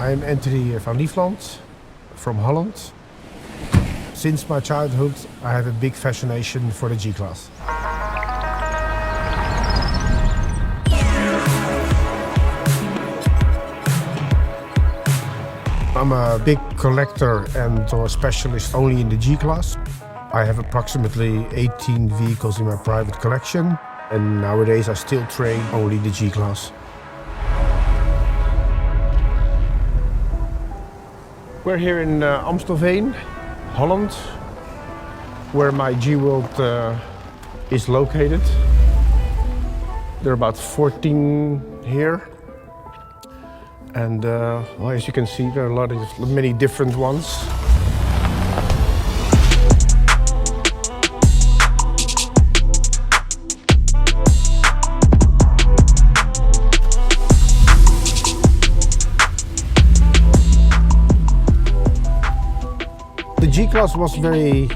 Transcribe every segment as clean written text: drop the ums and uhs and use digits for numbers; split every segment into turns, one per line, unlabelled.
I am Anthony van Liefland from Holland. Since my childhood, I have a big fascination for the G Class. I'm a big collector and or specialist only in the G Class. I have approximately 18 vehicles in my private collection, and nowadays I still trade only the G Class. We're here in Amstelveen, Holland, where my G World is located. There are about 14 here. And well, as you can see, there are many different ones. The G Class was very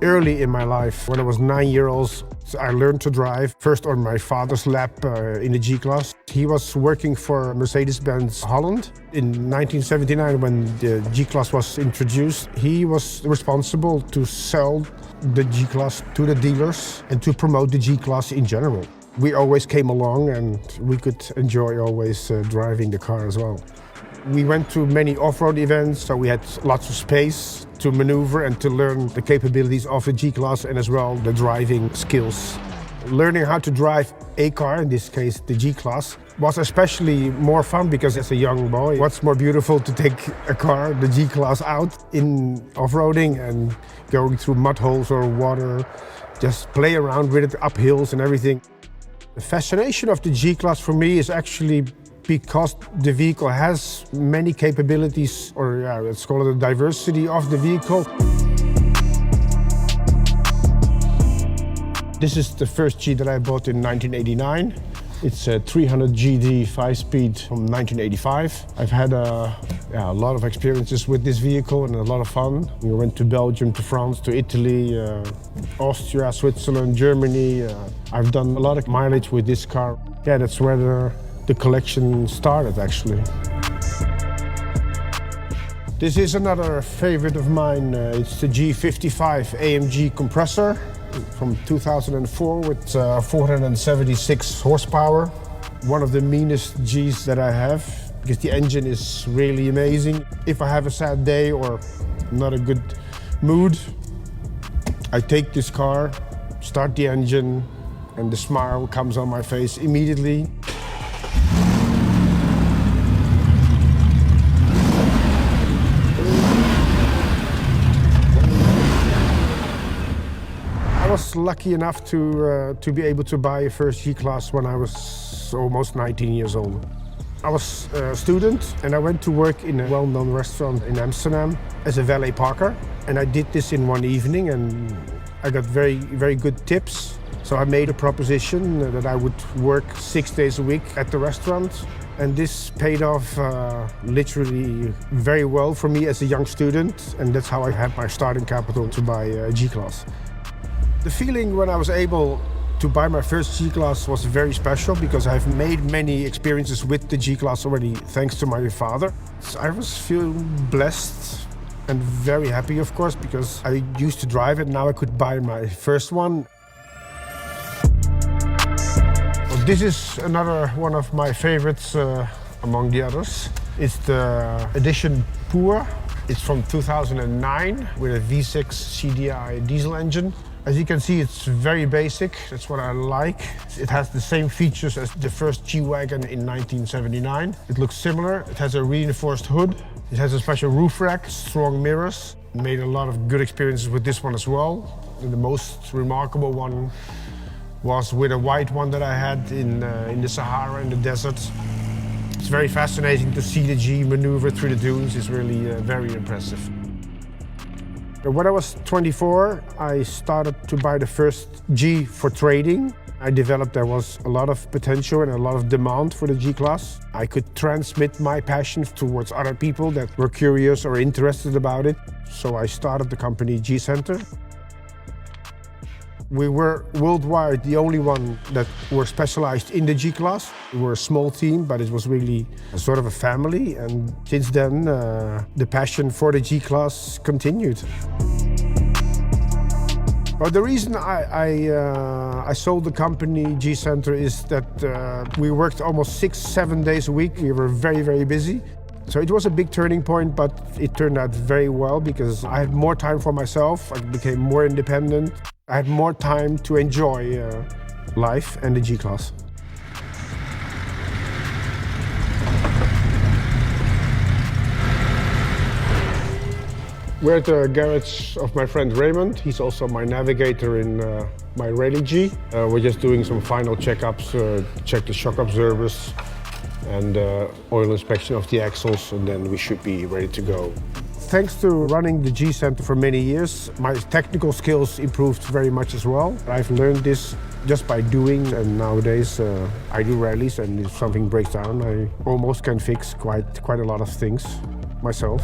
early in my life. When I was 9 years old, I learned to drive, first on my father's lap in the G Class. He was working for Mercedes-Benz Holland. In 1979, when the G Class was introduced, he was responsible to sell the G Class to the dealers and to promote the G Class in general. We always came along and we could enjoy always driving the car as well. We went to many off-road events, so we had lots of space to maneuver and to learn the capabilities of the G Class and as well the driving skills. Learning how to drive a car, in this case the G Class, was especially more fun because as a young boy, what's more beautiful to take a car, the G Class, out in off-roading and going through mud holes or water, just play around with it, up hills and everything. The fascination of the G Class for me is actually because the vehicle has many capabilities, or let's call it the diversity of the vehicle. This is the first G that I bought in 1989. It's a 300 GD 5-speed from 1985. I've had a lot of experiences with this vehicle and a lot of fun. We went to Belgium, to France, to Italy, Austria, Switzerland, Germany. I've done a lot of mileage with this car. Yeah, that's where the collection started, actually. This is another favorite of mine. It's the G55 AMG compressor from 2004 with 476 horsepower. One of the meanest Gs that I have because the engine is really amazing. If I have a sad day or not a good mood, I take this car, start the engine, and the smile comes on my face immediately. I was lucky enough to be able to buy a first G Class when I was almost 19 years old. I was a student and I went to work in a well-known restaurant in Amsterdam as a valet parker. And I did this in one evening and I got very, very good tips. So I made a proposition that I would work 6 days a week at the restaurant. And this paid off literally very well for me as a young student. And that's how I had my starting capital to buy a G Class. The feeling when I was able to buy my first G Class was very special because I've made many experiences with the G Class already thanks to my father. So I was feeling blessed and very happy, of course, because I used to drive it. Now I could buy my first one. Well, this is another one of my favorites among the others. It's the Edition Pure. It's from 2009 with a V6 CDI diesel engine. As you can see, it's very basic. That's what I like. It has the same features as the first G-Wagon in 1979. It looks similar. It has a reinforced hood. It has a special roof rack, strong mirrors. Made a lot of good experiences with this one as well. And the most remarkable one was with a white one that I had in the Sahara, in the desert. It's very fascinating to see the G maneuver through the dunes. It's really very impressive. When I was 24, I started to buy the first G for trading. I developed there was a lot of potential and a lot of demand for the G Class. I could transmit my passion towards other people that were curious or interested about it. So I started the company G Center. We were worldwide the only one that were specialized in the G Class. We were a small team, but it was really a sort of a family. And since then, the passion for the G Class continued. Well, the reason I sold the company G Center is that we worked almost 6-7 days a week. We were very, very busy. So it was a big turning point, but it turned out very well because I had more time for myself. I became more independent. I had more time to enjoy life and the G Class. We're at the garage of my friend Raymond. He's also my navigator in my Rally G. We're just doing some final checkups, check the shock absorbers and oil inspection of the axles, and then we should be ready to go. Thanks to running the G Center for many years, my technical skills improved very much as well. I've learned this just by doing, and nowadays I do rallies, and if something breaks down, I almost can fix quite a lot of things myself.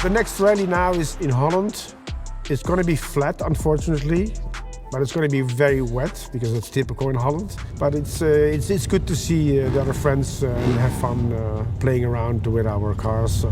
The next rally now is in Holland. It's going to be flat, unfortunately, but it's going to be very wet because it's typical in Holland. But it's good to see the other friends and have fun playing around with our cars.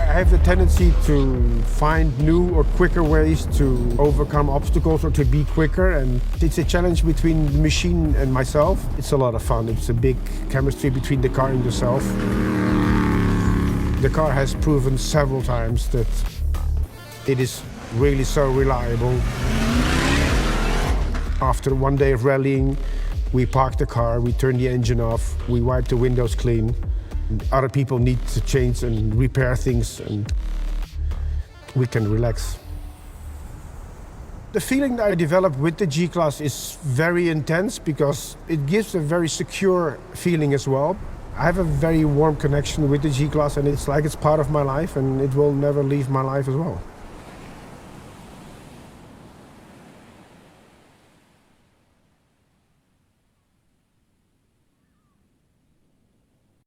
I have the tendency to find new or quicker ways to overcome obstacles or to be quicker, and it's a challenge between the machine and myself. It's a lot of fun. It's a big chemistry between the car and yourself. The car has proven several times that it is really so reliable. After one day of rallying, we park the car, we turn the engine off, we wipe the windows clean. Other people need to change and repair things, and we can relax. The feeling that I developed with the G Class is very intense because it gives a very secure feeling as well. I have a very warm connection with the G Class, and it's like it's part of my life, and it will never leave my life as well.